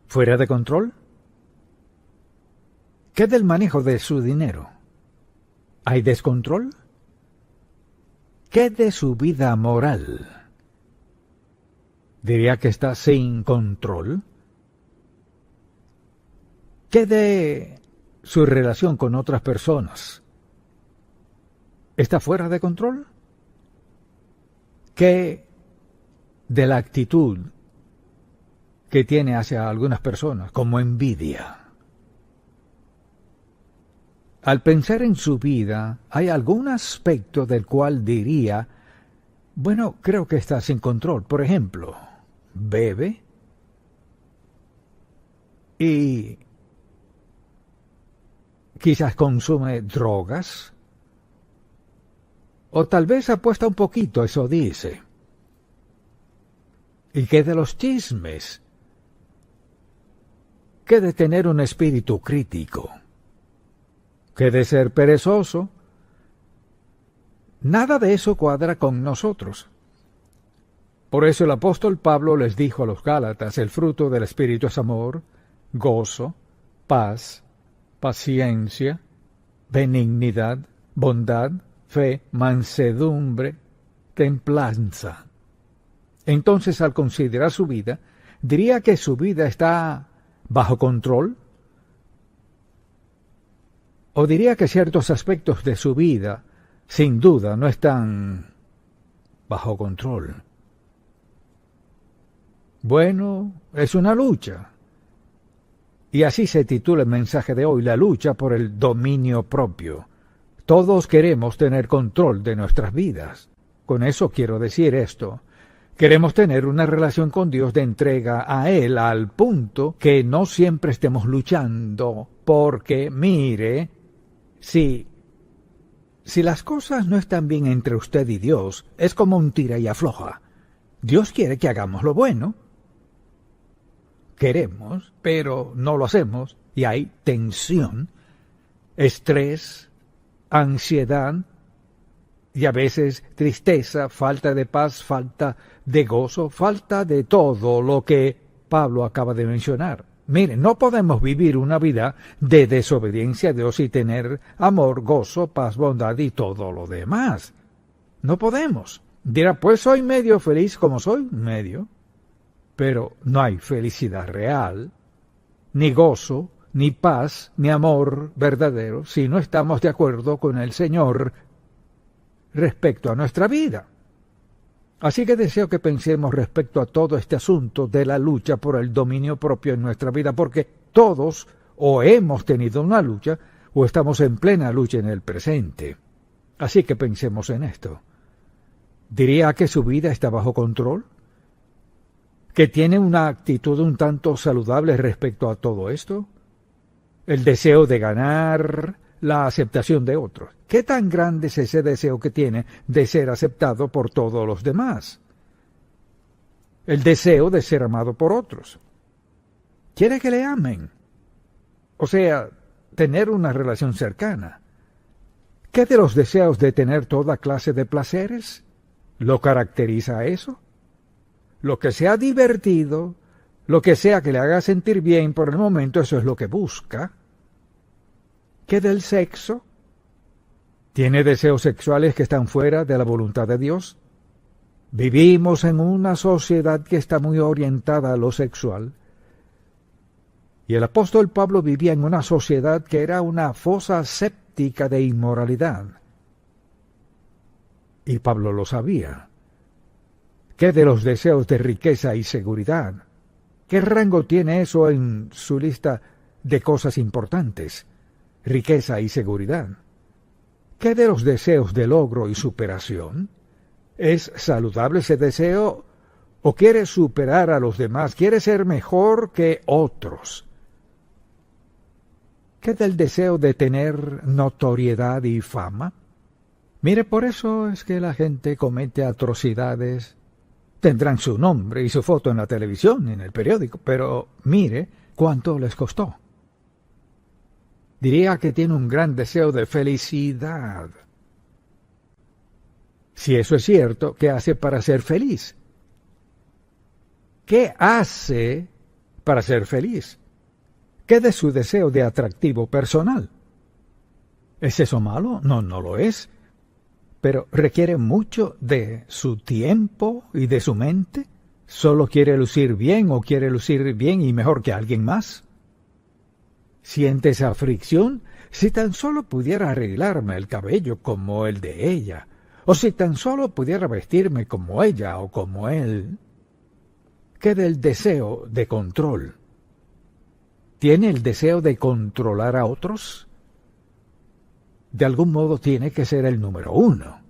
¿Fuera de control? ¿Qué del manejo de su dinero? ¿Hay descontrol? ¿Qué de su vida moral? ¿Diría que está sin control? ¿Qué de su relación con otras personas? ¿Está fuera de control? ¿Qué de la actitud que tiene hacia algunas personas, como envidia? Al pensar en su vida, ¿hay algún aspecto del cual diría, bueno, creo que está sin control? Por ejemplo, bebe y quizás consume drogas, o tal vez apuesta un poquito, eso dice. ¿Y qué de los chismes? ¿Qué de tener un espíritu crítico? ¿Qué de ser perezoso? Nada de eso cuadra con nosotros. Por eso el apóstol Pablo les dijo a los Gálatas, el fruto del Espíritu es amor, gozo, paz, paciencia, benignidad, bondad, fe, mansedumbre, templanza. Entonces, al considerar su vida, ¿diría que su vida está bajo control? ¿O diría que ciertos aspectos de su vida, sin duda, no están bajo control? Bueno, es una lucha. Y así se titula el mensaje de hoy, la lucha por el dominio propio. Todos queremos tener control de nuestras vidas. Con eso quiero decir esto. Queremos tener una relación con Dios de entrega a Él al punto que no siempre estemos luchando, porque, mire, si las cosas no están bien entre usted y Dios, es como un tira y afloja. Dios quiere que hagamos lo bueno. Queremos, pero no lo hacemos, y hay tensión, estrés, ansiedad, y a veces tristeza, falta de paz, falta de gozo, falta de todo lo que Pablo acaba de mencionar. Miren, no podemos vivir una vida de desobediencia a Dios y tener amor, gozo, paz, bondad y todo lo demás. No podemos. Dirá, pues soy medio feliz como soy medio. Pero no hay felicidad real, ni gozo, ni paz, ni amor verdadero si no estamos de acuerdo con el Señor respecto a nuestra vida. Así que deseo que pensemos respecto a todo este asunto de la lucha por el dominio propio en nuestra vida, porque todos o hemos tenido una lucha o estamos en plena lucha en el presente. Así que pensemos en esto. ¿Diría que su vida está bajo control? ¿Que tiene una actitud un tanto saludable respecto a todo esto? El deseo de ganar, la aceptación de otros. ¿Qué tan grande es ese deseo que tiene de ser aceptado por todos los demás? El deseo de ser amado por otros. ¿Quiere que le amen? O sea, tener una relación cercana. ¿Qué de los deseos de tener toda clase de placeres? ¿Lo caracteriza eso? Lo que sea divertido, lo que sea que le haga sentir bien por el momento, eso es lo que busca. ¿Qué del sexo? ¿Tiene deseos sexuales que están fuera de la voluntad de Dios? Vivimos en una sociedad que está muy orientada a lo sexual. Y el apóstol Pablo vivía en una sociedad que era una fosa séptica de inmoralidad. Y Pablo lo sabía. ¿Qué de los deseos de riqueza y seguridad? ¿Qué rango tiene eso en su lista de cosas importantes? Riqueza y seguridad. ¿Qué de los deseos de logro y superación? ¿Es saludable ese deseo o quiere superar a los demás? ¿Quiere ser mejor que otros? ¿Qué del deseo de tener notoriedad y fama? Mire, por eso es que la gente comete atrocidades. Tendrán su nombre y su foto en la televisión, en el periódico, pero mire cuánto les costó. Diría que tiene un gran deseo de felicidad. Si eso es cierto, ¿qué hace para ser feliz? ¿Qué hace para ser feliz. ¿Qué de su deseo de atractivo personal? ¿Es eso malo? No, no lo es. Pero requiere mucho de su tiempo y de su mente. ¿Solo quiere lucir bien o quiere lucir bien y mejor que alguien más? ¿Siente esa fricción? Si tan solo pudiera arreglarme el cabello como el de ella, o si tan solo pudiera vestirme como ella o como él. ¿Qué del deseo de control? ¿Tiene el deseo de controlar a otros? De algún modo tiene que ser el número uno.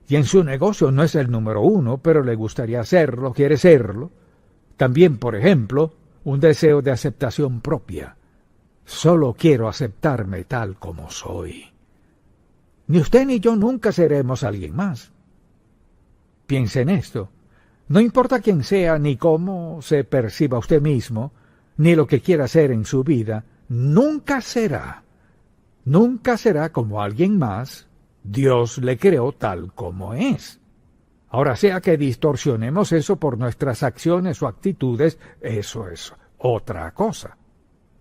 Y en su negocio no es el número uno, pero le gustaría serlo, quiere serlo. También, por ejemplo, un deseo de aceptación propia. Solo quiero aceptarme tal como soy. Ni usted ni yo nunca seremos alguien más. Piense en esto. No importa quién sea, ni cómo se perciba usted mismo, ni lo que quiera hacer en su vida, nunca será como alguien más. Dios le creó tal como es. Ahora, sea que distorsionemos eso por nuestras acciones o actitudes, eso es otra cosa.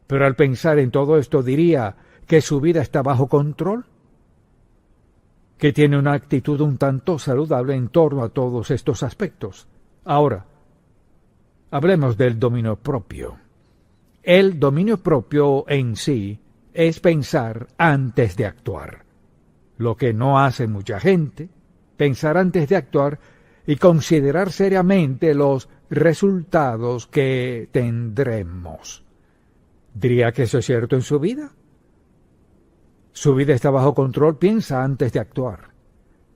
Pero al pensar en todo esto diría que su vida está bajo control, que tiene una actitud un tanto saludable en torno a todos estos aspectos. Ahora, hablemos del dominio propio. El dominio propio en sí es pensar antes de actuar. Lo que no hace mucha gente, pensar antes de actuar y considerar seriamente los resultados que tendremos. ¿Diría que eso es cierto en su vida? Su vida está bajo control, piensa antes de actuar.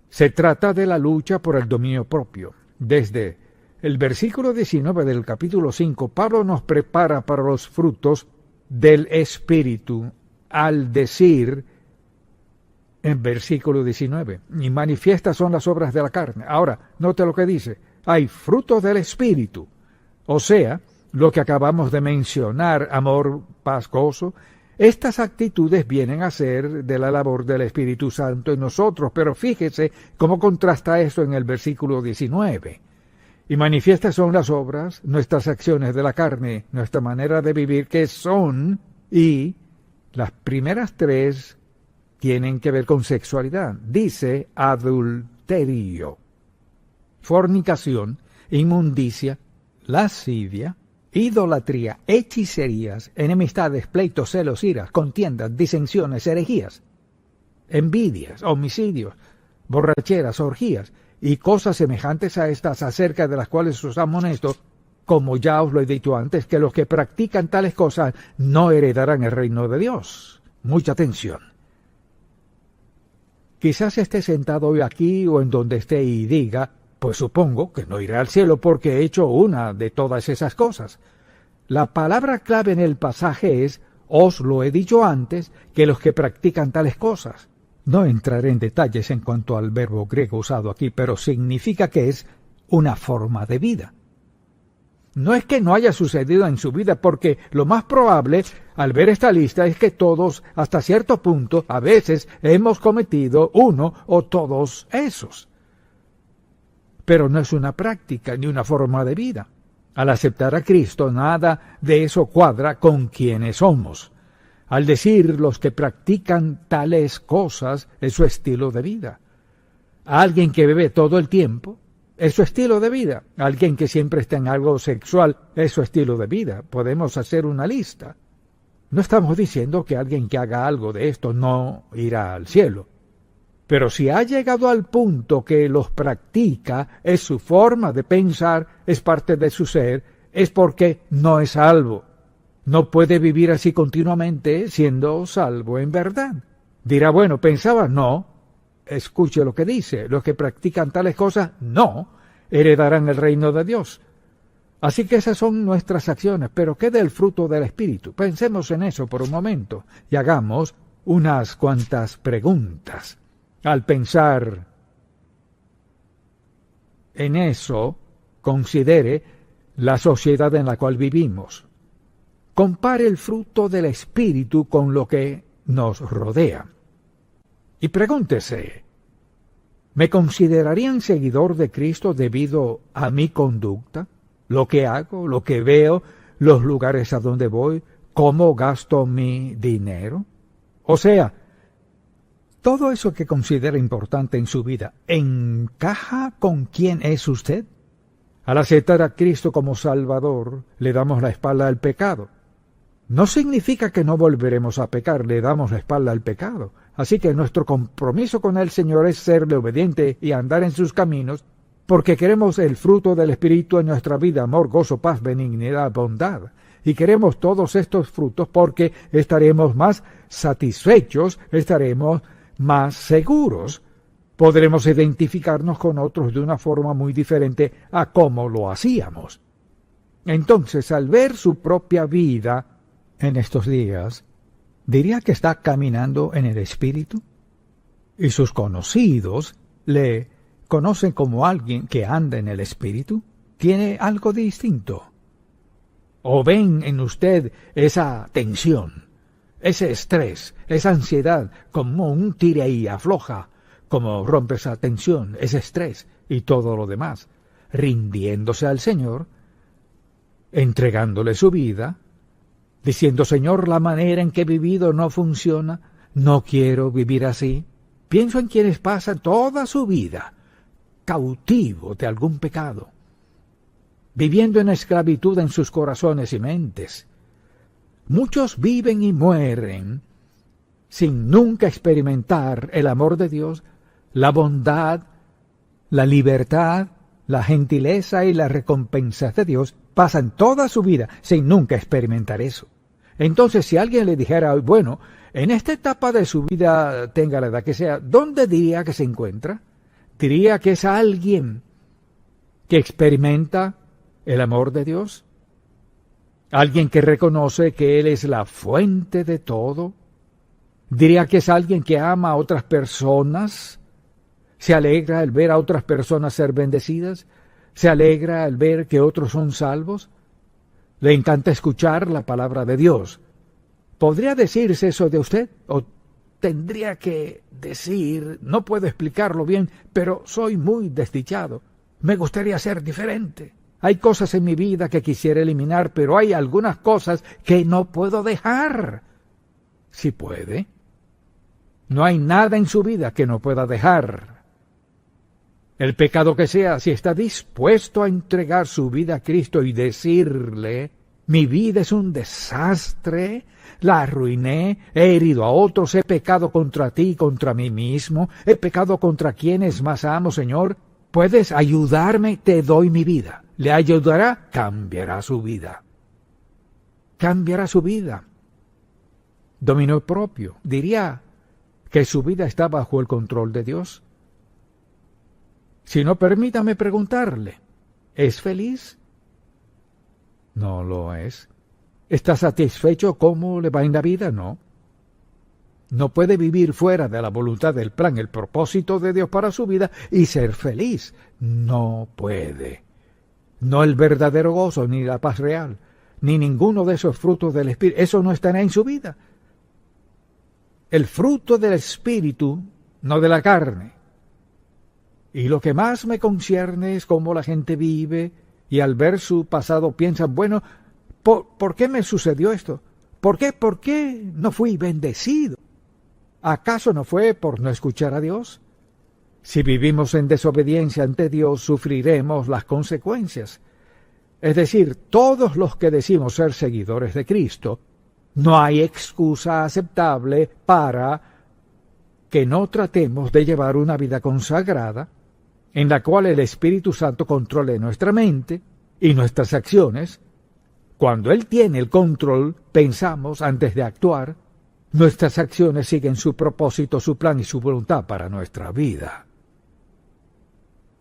Se trata de la lucha por el dominio propio. Desde el versículo 19 del capítulo 5, Pablo nos prepara para los frutos del Espíritu al decir, en versículo 19, y manifiestas son las obras de la carne. Ahora, note lo que dice, hay frutos del Espíritu, o sea, lo que acabamos de mencionar, amor, paz, gozo. Estas actitudes vienen a ser de la labor del Espíritu Santo en nosotros, pero fíjese cómo contrasta eso en el versículo 19. Y manifiestas son las obras, nuestras acciones de la carne, nuestra manera de vivir, que son, y las primeras tres tienen que ver con sexualidad. Dice adulterio, fornicación, inmundicia, lascivia, idolatría, hechicerías, enemistades, pleitos, celos, iras, contiendas, disensiones, herejías, envidias, homicidios, borracheras, orgías y cosas semejantes a estas, acerca de las cuales os amonesto, como ya os lo he dicho antes, que los que practican tales cosas no heredarán el reino de Dios. Mucha atención. Quizás esté sentado hoy aquí o en donde esté y diga, pues supongo que no iré al cielo porque he hecho una de todas esas cosas. La palabra clave en el pasaje es, os lo he dicho antes, que los que practican tales cosas. No entraré en detalles en cuanto al verbo griego usado aquí, pero significa que es una forma de vida. No es que no haya sucedido en su vida, porque lo más probable, al ver esta lista, es que todos, hasta cierto punto, a veces hemos cometido uno o todos esos. Pero no es una práctica ni una forma de vida. Al aceptar a Cristo, nada de eso cuadra con quienes somos. Al decir los que practican tales cosas, es su estilo de vida. Alguien que bebe todo el tiempo, es su estilo de vida. Alguien que siempre está en algo sexual, es su estilo de vida. Podemos hacer una lista. No estamos diciendo que alguien que haga algo de esto no irá al cielo. Pero si ha llegado al punto que los practica, es su forma de pensar, es parte de su ser, es porque no es salvo. No puede vivir así continuamente siendo salvo en verdad. Dirá, bueno, pensaba, no. Escuche lo que dice, los que practican tales cosas no heredarán el reino de Dios. Así que esas son nuestras acciones, pero ¿qué del fruto del Espíritu? Pensemos en eso por un momento y hagamos unas cuantas preguntas. Al pensar en eso, considere la sociedad en la cual vivimos. Compare el fruto del Espíritu con lo que nos rodea. Y pregúntese, ¿me considerarían seguidor de Cristo debido a mi conducta? ¿Lo que hago, lo que veo, los lugares a donde voy, cómo gasto mi dinero. O sea, todo eso que considera importante en su vida, ¿encaja con quién es usted? Al aceptar a Cristo como Salvador, le damos la espalda al pecado. No significa que no volveremos a pecar, le damos la espalda al pecado. Así que nuestro compromiso con el Señor es serle obediente y andar en sus caminos, porque queremos el fruto del Espíritu en nuestra vida, amor, gozo, paz, benignidad, bondad. Y queremos todos estos frutos porque estaremos más satisfechos, estaremos más seguros. Podremos identificarnos con otros de una forma muy diferente a cómo lo hacíamos. Entonces, al ver su propia vida en estos días, ¿diría que está caminando en el Espíritu? ¿Y sus conocidos le conocen como alguien que anda en el Espíritu? ¿Tiene algo distinto? ¿O ven en usted esa tensión, ese estrés, esa ansiedad, como un tire y afloja, como rompe esa tensión, ese estrés y todo lo demás, rindiéndose al Señor, entregándole su vida, diciendo, Señor, la manera en que he vivido no funciona, no quiero vivir así? Pienso en quienes pasan toda su vida cautivos de algún pecado, viviendo en esclavitud en sus corazones y mentes. Muchos viven y mueren sin nunca experimentar el amor de Dios, la bondad, la libertad, la gentileza y las recompensas de Dios. Pasan toda su vida sin nunca experimentar eso. Entonces, si alguien le dijera hoy, bueno, en esta etapa de su vida, tenga la edad que sea, ¿dónde diría que se encuentra? ¿Diría que es alguien que experimenta el amor de Dios? ¿Alguien que reconoce que Él es la fuente de todo? ¿Diría que es alguien que ama a otras personas? ¿Se alegra al ver a otras personas ser bendecidas? ¿Se alegra al ver que otros son salvos? ¿Le encanta escuchar la palabra de Dios? ¿Podría decirse eso de usted? ¿O tendría que decir, no puedo explicarlo bien, pero soy muy desdichado, me gustaría ser diferente? Hay cosas en mi vida que quisiera eliminar, pero hay algunas cosas que no puedo dejar. ¿Sí puede? No hay nada en su vida que no pueda dejar. El pecado que sea, si está dispuesto a entregar su vida a Cristo y decirle, mi vida es un desastre, la arruiné, he herido a otros, he pecado contra ti y contra mí mismo, he pecado contra quienes más amo, Señor, ¿puedes ayudarme? Te doy mi vida. ¿Le ayudará? Cambiará su vida. Cambiará su vida. Dominio propio. ¿Diría que su vida está bajo el control de Dios? Si no, permítame preguntarle, ¿es feliz? No lo es. ¿Está satisfecho cómo le va en la vida? No. No puede vivir fuera de la voluntad del plan, el propósito de Dios para su vida y ser feliz. No puede. No el verdadero gozo, ni la paz real, ni ninguno de esos frutos del Espíritu. Eso no estará en su vida. El fruto del Espíritu, no de la carne. Y lo que más me concierne es cómo la gente vive y al ver su pasado piensan, bueno, ¿por qué me sucedió esto? ¿Por qué no fui bendecido? ¿Acaso no fue por no escuchar a Dios? Si vivimos en desobediencia ante Dios, sufriremos las consecuencias. Es decir, todos los que decimos ser seguidores de Cristo, no hay excusa aceptable para que no tratemos de llevar una vida consagrada, en la cual el Espíritu Santo controle nuestra mente y nuestras acciones. Cuando Él tiene el control, pensamos antes de actuar, nuestras acciones siguen su propósito, su plan y su voluntad para nuestra vida.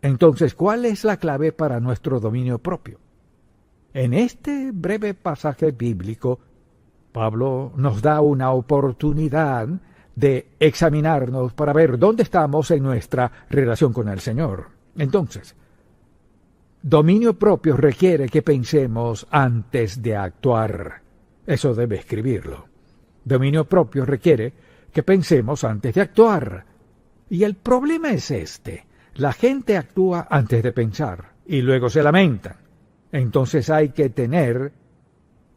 Entonces, ¿cuál es la clave para nuestro dominio propio? En este breve pasaje bíblico, Pablo nos da una oportunidad de examinarnos para ver dónde estamos en nuestra relación con el Señor. Entonces, dominio propio requiere que pensemos antes de actuar. Eso debe escribirlo. Dominio propio requiere que pensemos antes de actuar. Y el problema es este. La gente actúa antes de pensar y luego se lamentan. Entonces hay que tener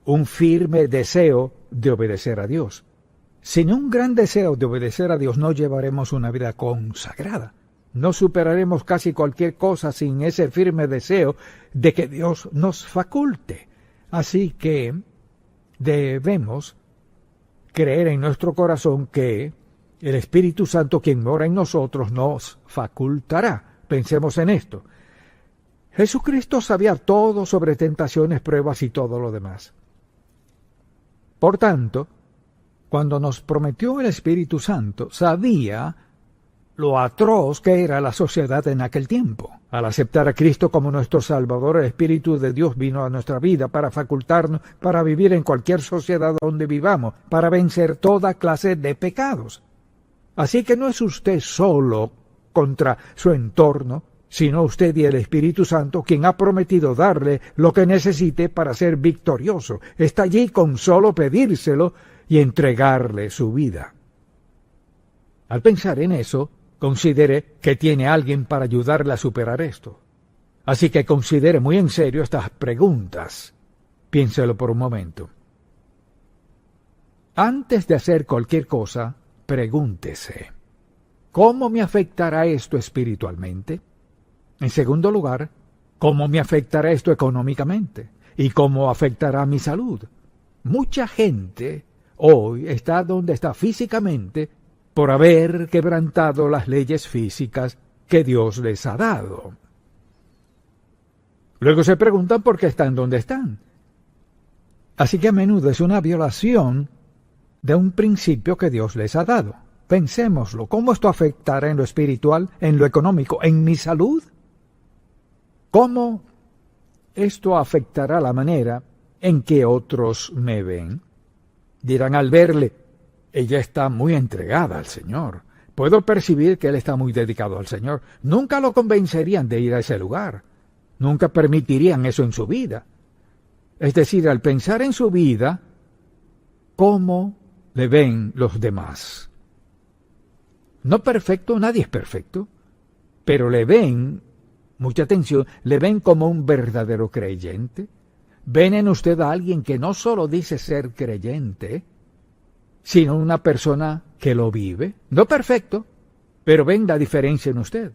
un firme deseo de obedecer a Dios. Sin un gran deseo de obedecer a Dios no llevaremos una vida consagrada. No superaremos casi cualquier cosa sin ese firme deseo de que Dios nos faculte. Así que debemos creer en nuestro corazón que el Espíritu Santo, quien mora en nosotros, nos facultará. Pensemos en esto. Jesucristo sabía todo sobre tentaciones, pruebas y todo lo demás. Por tanto, cuando nos prometió el Espíritu Santo, sabía lo atroz que era la sociedad en aquel tiempo. Al aceptar a Cristo como nuestro Salvador, el Espíritu de Dios vino a nuestra vida para facultarnos para vivir en cualquier sociedad donde vivamos, para vencer toda clase de pecados. Así que no es usted solo contra su entorno, sino usted y el Espíritu Santo, quien ha prometido darle lo que necesite para ser victorioso. Está allí con solo pedírselo y entregarle su vida. Al pensar en eso, considere que tiene alguien para ayudarle a superar esto. Así que considere muy en serio estas preguntas. Piénselo por un momento. Antes de hacer cualquier cosa, pregúntese: ¿cómo me afectará esto espiritualmente? En segundo lugar, ¿cómo me afectará esto económicamente? ¿Y cómo afectará mi salud? Mucha gente hoy está donde está físicamente por haber quebrantado las leyes físicas que Dios les ha dado. Luego se preguntan por qué están donde están. Así que a menudo es una violación de un principio que Dios les ha dado. Pensémoslo, ¿cómo esto afectará en lo espiritual, en lo económico, en mi salud? ¿Cómo esto afectará la manera en que otros me ven? Dirán al verle: ella está muy entregada al Señor. Puedo percibir que él está muy dedicado al Señor. Nunca lo convencerían de ir a ese lugar. Nunca permitirían eso en su vida. Es decir, al pensar en su vida, ¿cómo le ven los demás? No perfecto, nadie es perfecto, pero le ven, mucha atención, le ven como un verdadero creyente. Ven en usted a alguien que no solo dice ser creyente, sino una persona que lo vive. No perfecto, pero ven la diferencia en usted.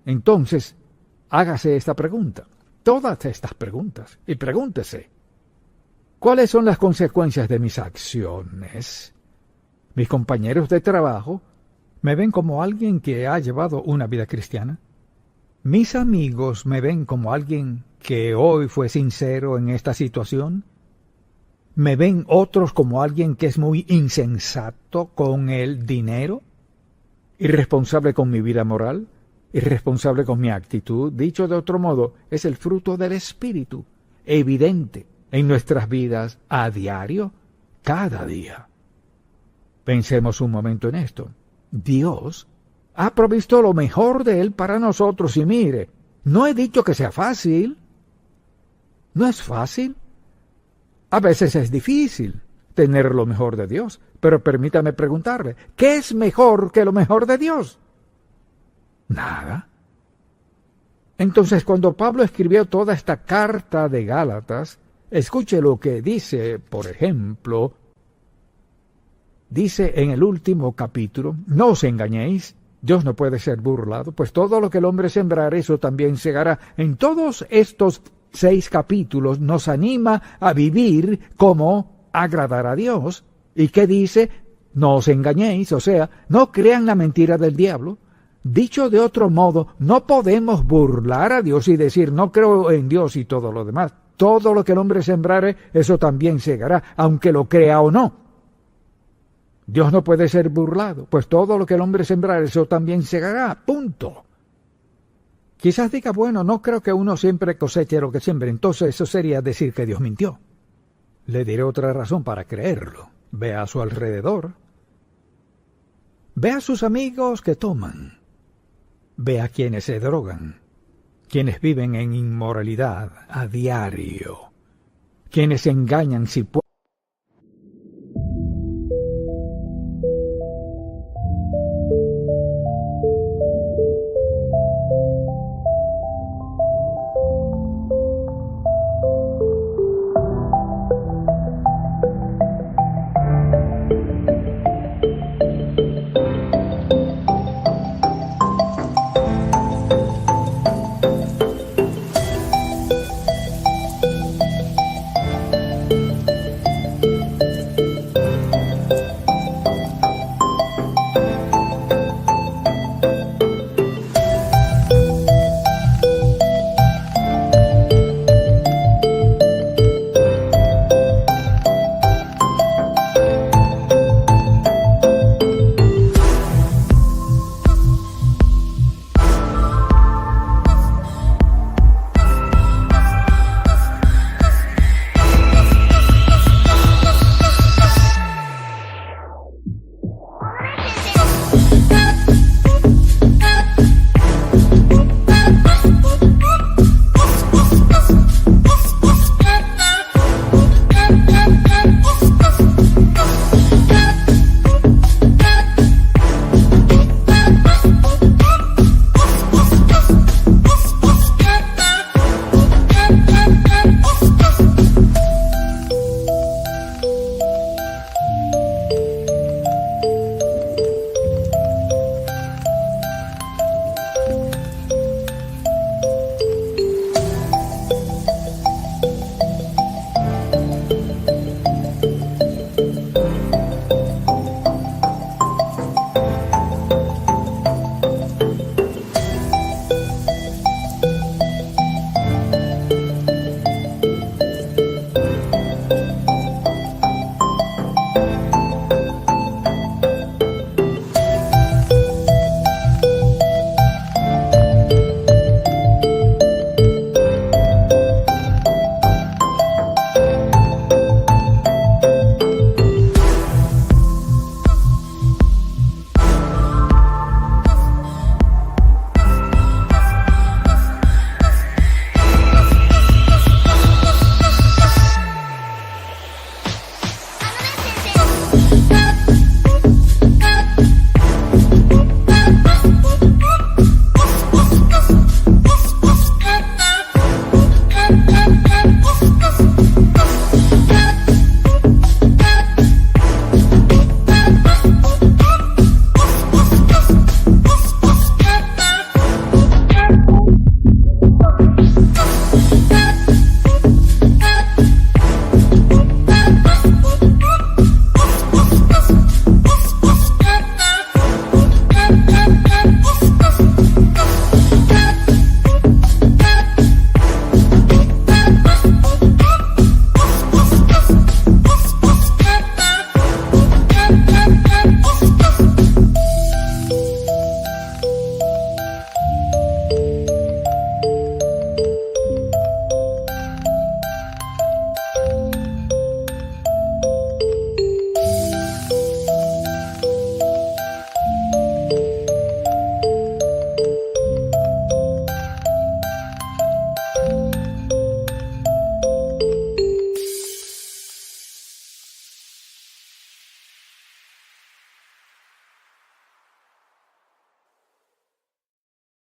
Entonces, hágase esta pregunta, todas estas preguntas, y pregúntese: ¿cuáles son las consecuencias de mis acciones? Mis compañeros de trabajo me ven como alguien que ha llevado una vida cristiana. Mis amigos me ven como alguien que hoy fue sincero en esta situación. ¿Me ven otros como alguien que es muy insensato con el dinero? ¿Irresponsable con mi vida moral? ¿Irresponsable con mi actitud? Dicho de otro modo, es el fruto del Espíritu, evidente en nuestras vidas a diario, cada día. Pensemos un momento en esto. Dios ha provisto lo mejor de Él para nosotros y mire, no he dicho que sea fácil. No es fácil. A veces es difícil tener lo mejor de Dios, pero permítame preguntarle, ¿qué es mejor que lo mejor de Dios? Nada. Entonces, cuando Pablo escribió toda esta carta de Gálatas, escuche lo que dice, por ejemplo, dice en el último capítulo: no os engañéis, Dios no puede ser burlado, pues todo lo que el hombre sembrare, eso también segará. En todos estos 6 capítulos nos anima a vivir como agradar a Dios. ¿Y qué dice? No os engañéis, o sea, no crean la mentira del diablo. Dicho de otro modo, no podemos burlar a Dios y decir no creo en Dios y todo lo demás. Todo lo que el hombre sembrare, eso también segará, aunque lo crea o no. Dios no puede ser burlado, pues todo lo que el hombre sembrare, eso también segará, punto. Quizás diga, bueno, no creo que uno siempre coseche lo que siembre, entonces eso sería decir que Dios mintió. Le diré otra razón para creerlo. Vea a su alrededor. Ve a sus amigos que toman. Ve a quienes se drogan. Quienes viven en inmoralidad a diario. Quienes engañan si pueden